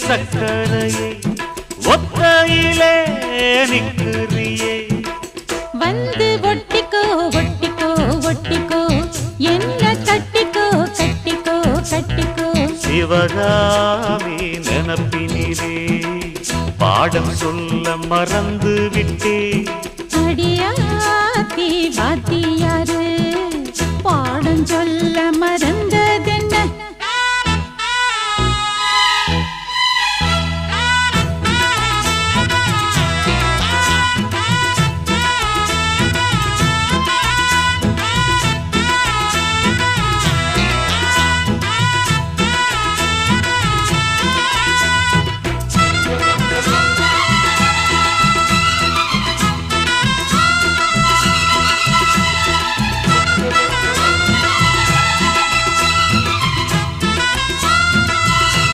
சக்கரையே ஒத்தையிலே நிற்கிறியே வந்து ஒட்டிக்கோ ஒட்டிக்கோ ஒட்டிக்கோ என்ன கட்டிக்கோ கட்டிக்கோ கட்டிக்கோ சிவகாமி நினப்பினிலே பாடம் சொல்ல மறந்து விட்டே அடியாத்தி வாத்தியாரு பாடம் சொல்ல மறந்ததென்ன